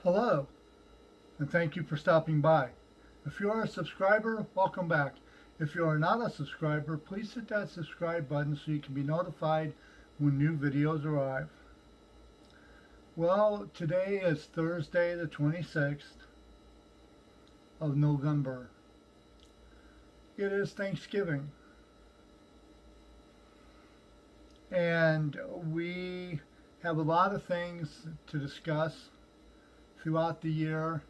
Hello, and thank you for stopping by. If you are a subscriber, welcome back. If you are not a subscriber, please hit that subscribe button so you can be notified when new videos arrive. Well, today is Thursday the 26th of November. It is Thanksgiving. And we have a lot of things to discuss throughout the year.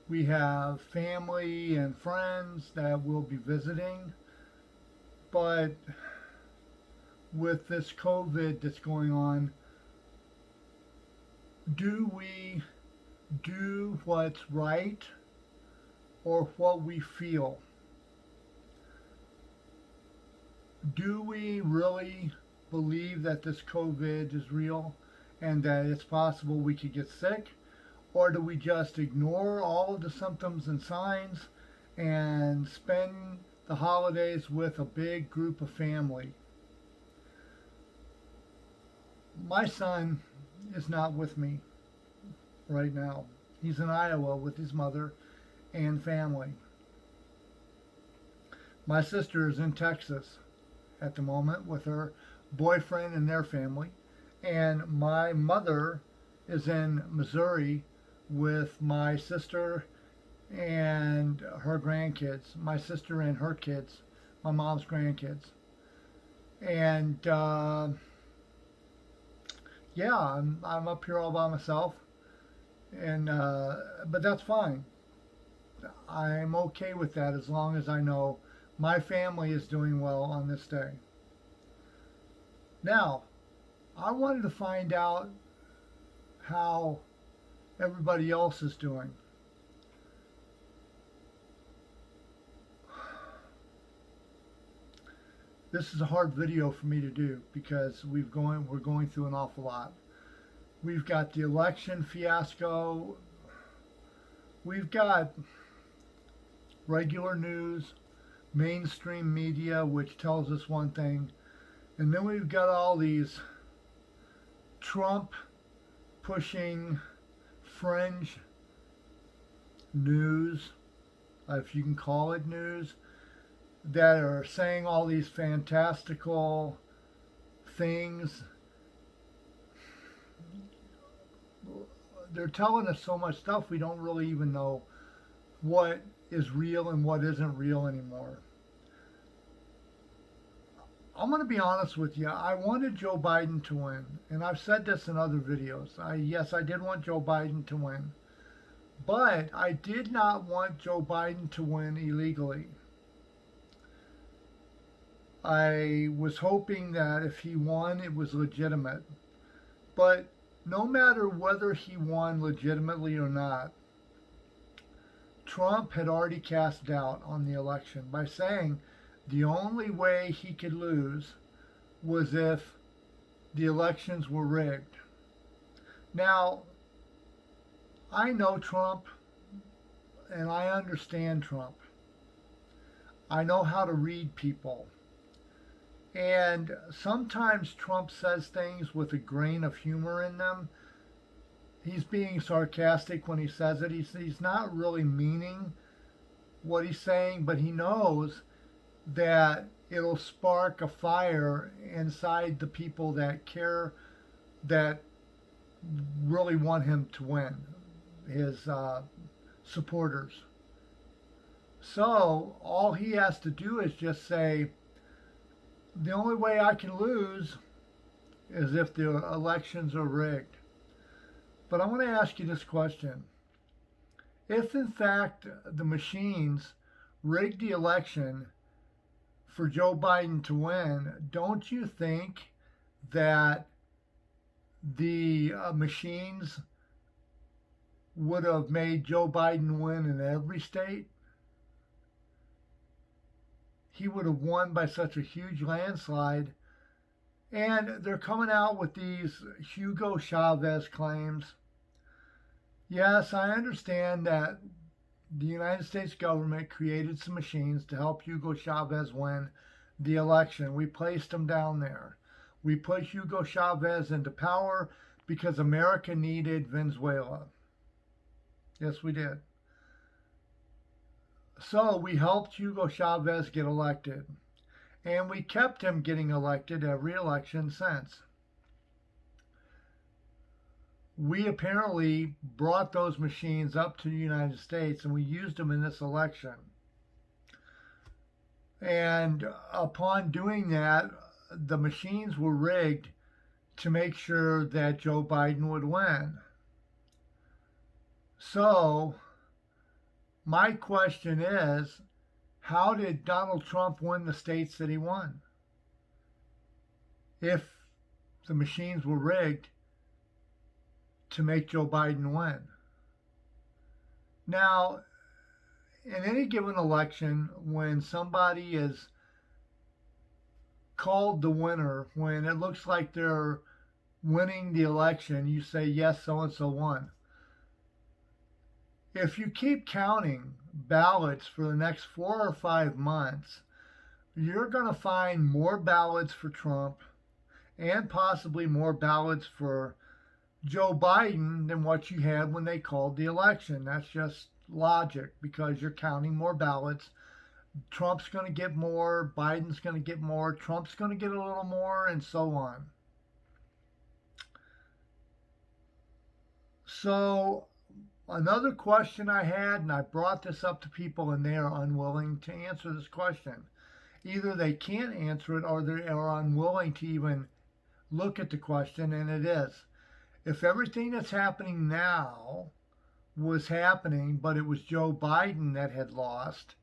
We have family and friends that we'll be visiting, but with this COVID that's going on, do we do what's right or what we feel? Do we really believe that this COVID is real and that it's possible we could get sick? Or do we just ignore all of the symptoms and signs and spend the holidays with a big group of family? My son is not with me right now. He's in Iowa with his mother and family. My sister is in Texas at the moment with her boyfriend and their family. And my mother is in Missouri with my sister and her grandkids, my sister and her kids, my mom's grandkids. And yeah, I'm up here all by myself, and but that's fine. I'm okay with that as long as I know my family is doing well on this day. Now, I wanted to find out how everybody else is doing. This is a hard video for me to do because we're going through an awful lot. We've got the election fiasco. We've got regular news, mainstream media, which tells us one thing. And then we've got all these Trump pushing fringe news, if you can call it news, that are saying all these fantastical things. They're telling us so much stuff we don't really even know what is real and what isn't real anymore. I'm going to be honest with you. I wanted Joe Biden to win, and I've said this in other videos. Yes, I did want Joe Biden to win, but I did not want Joe Biden to win illegally. I was hoping that if he won, it was legitimate. But no matter whether he won legitimately or not, Trump had already cast doubt on the election by saying the only way he could lose was if the elections were rigged. Now, I know Trump and I understand Trump. I know how to read people. And sometimes Trump says things with a grain of humor in them. He's being sarcastic when he says it. He's not really meaning what he's saying, but he knows that it'll spark a fire inside the people that care, that really want him to win, his supporters. So all he has to do is just say, the only way I can lose is if the elections are rigged. But I want to ask you this question. If in fact the machines rigged the election for Joe Biden to win, don't you think that the machines would have made Joe Biden win in every state? He would have won by such a huge landslide. And they're coming out with these Hugo Chavez claims. Yes, I understand that the United States government created some machines to help Hugo Chavez win the election. We placed him down there. We put Hugo Chavez into power because America needed Venezuela. Yes, we did. So we helped Hugo Chavez get elected, and we kept him getting elected every election since. We apparently brought those machines up to the United States and we used them in this election. And upon doing that, the machines were rigged to make sure that Joe Biden would win. So, my question is, how did Donald Trump win the states that he won? If the machines were rigged to make Joe Biden win. Now, in any given election, when somebody is called the winner, when it looks like they're winning the election, you say, yes, so-and-so won. If you keep counting ballots for the next 4 or 5 months, you're going to find more ballots for Trump and possibly more ballots for Joe Biden than what you had when they called the election. That's just logic because you're counting more ballots. Trump's going to get more, Biden's going to get more, Trump's going to get a little more, and so on. So another question I had, and I brought this up to people and they are unwilling to answer this question. Either they can't answer it or they are unwilling to even look at the question, and it is, if everything that's happening now was happening, but it was Joe Biden that had lost,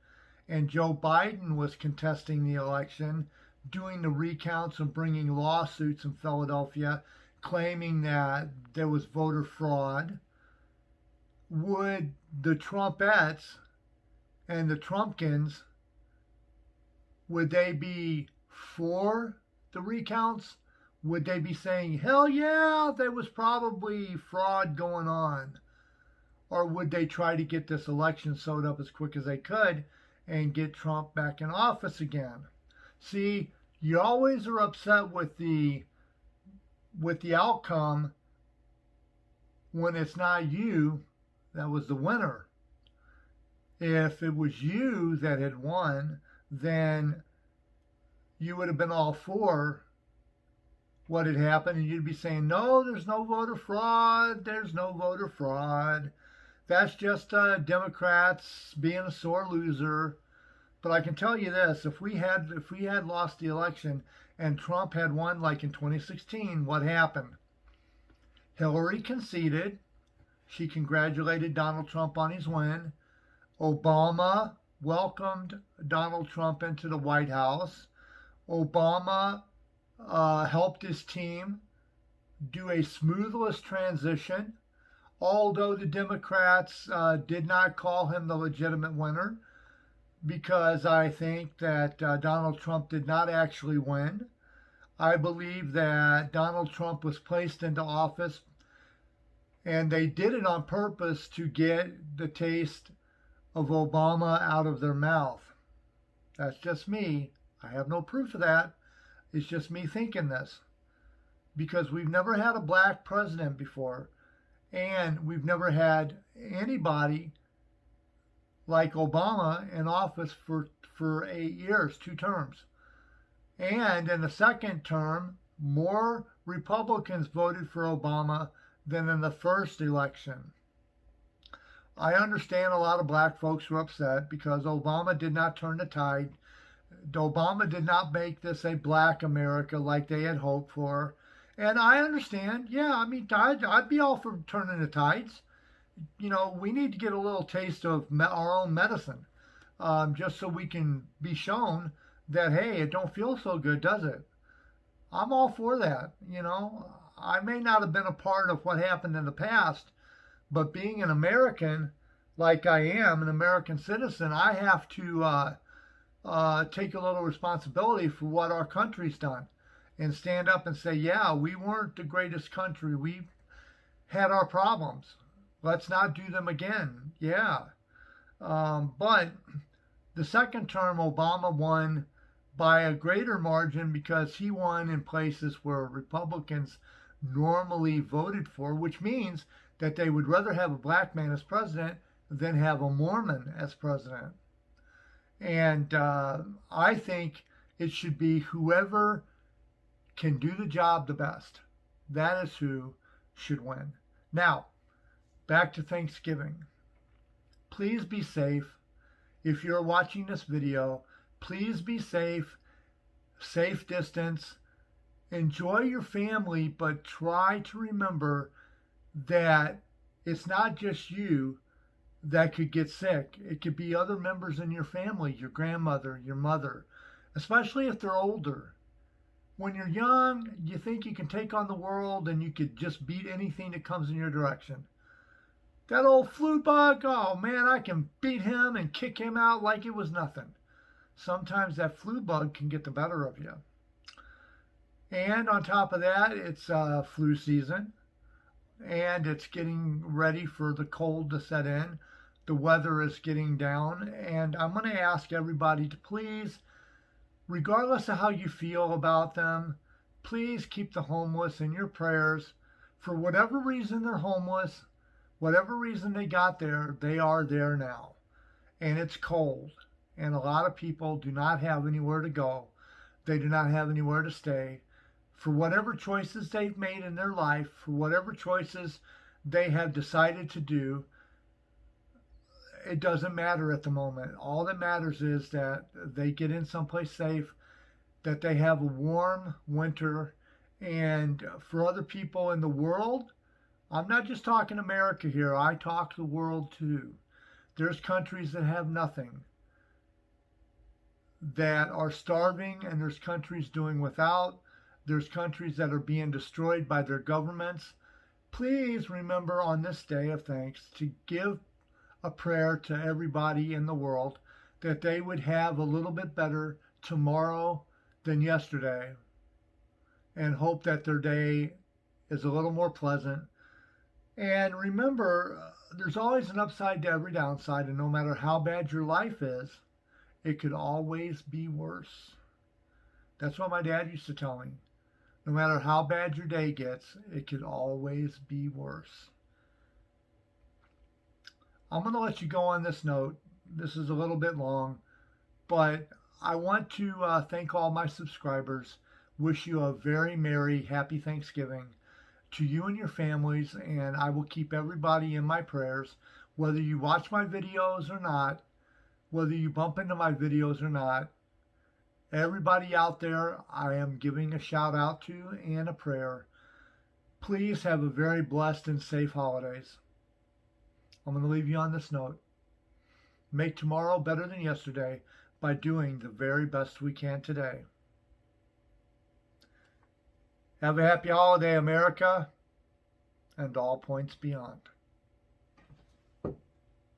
and Joe Biden was contesting the election, doing the recounts and bringing lawsuits in Philadelphia, claiming that there was voter fraud, would the Trumpettes and the Trumpkins, would they be for the recounts? Would they be saying, hell yeah, there was probably fraud going on? Or would they try to get this election sewed up as quick as they could and get Trump back in office again? See, you always are upset with the outcome when it's not you that was the winner. If it was you that had won, then you would have been all for what had happened, and you'd be saying, no, there's no voter fraud, there's no voter fraud. That's just Democrats being a sore loser. But I can tell you this, if we had lost the election and Trump had won like in 2016, what happened? Hillary conceded. She congratulated Donald Trump on his win. Obama welcomed Donald Trump into the White House. Obama helped his team do a smoothless transition, although the Democrats did not call him the legitimate winner, because I think that Donald Trump did not actually win. I believe that Donald Trump was placed into office and they did it on purpose to get the taste of Obama out of their mouth. That's just me. I have no proof of that. It's just me thinking this, because we've never had a black president before, and we've never had anybody like Obama in office for 8 years, 2 terms. And in the second term, more Republicans voted for Obama than in the first election. I understand a lot of black folks were upset because Obama did not turn the tide. Obama did not make this a black America like they had hoped for. And I understand. Yeah, I mean, I'd be all for turning the tides. You know, we need to get a little taste of our own medicine, just so we can be shown that, hey, it don't feel so good, does it? I'm all for that. You know, I may not have been a part of what happened in the past, but being an American, like I am, an American citizen, I have to take a little responsibility for what our country's done and stand up and say, yeah, we weren't the greatest country. We had our problems. Let's not do them again. Yeah. But the second term, Obama won by a greater margin because he won in places where Republicans normally voted for, which means that they would rather have a black man as president than have a Mormon as president. And I think it should be whoever can do the job the best. That is who should win. Now, back to Thanksgiving. Please be safe. If you're watching this video, please be safe. Safe distance. Enjoy your family, but try to remember that it's not just you that could get sick. It could be other members in your family, your grandmother, your mother, especially if they're older. When you're young, you think you can take on the world and you could just beat anything that comes in your direction. That old flu bug, oh man, I can beat him and kick him out like it was nothing. Sometimes that flu bug can get the better of you. And on top of that, it's flu season. And it's getting ready for the cold to set in. The weather is getting down. And I'm going to ask everybody to please, regardless of how you feel about them, please keep the homeless in your prayers. For whatever reason they're homeless, whatever reason they got there, they are there now. And it's cold. And a lot of people do not have anywhere to go. They do not have anywhere to stay. For whatever choices they've made in their life, for whatever choices they have decided to do, it doesn't matter at the moment. All that matters is that they get in someplace safe, that they have a warm winter, and for other people in the world, I'm not just talking America here, I talk the world too. There's countries that have nothing, that are starving, and there's countries doing without. There's countries that are being destroyed by their governments. Please remember on this day of thanks to give a prayer to everybody in the world that they would have a little bit better tomorrow than yesterday, and hope that their day is a little more pleasant. And remember, there's always an upside to every downside, and no matter how bad your life is, it could always be worse. That's what my dad used to tell me. No matter how bad your day gets, it could always be worse. I'm going to let you go on this note. This is a little bit long, but I want to thank all my subscribers. Wish you a very merry, happy Thanksgiving to you and your families, and I will keep everybody in my prayers, whether you watch my videos or not, whether you bump into my videos or not. Everybody out there, I am giving a shout out to and a prayer. Please have a very blessed and safe holidays. I'm going to leave you on this note. Make tomorrow better than yesterday by doing the very best we can today. Have a happy holiday, America, and all points beyond.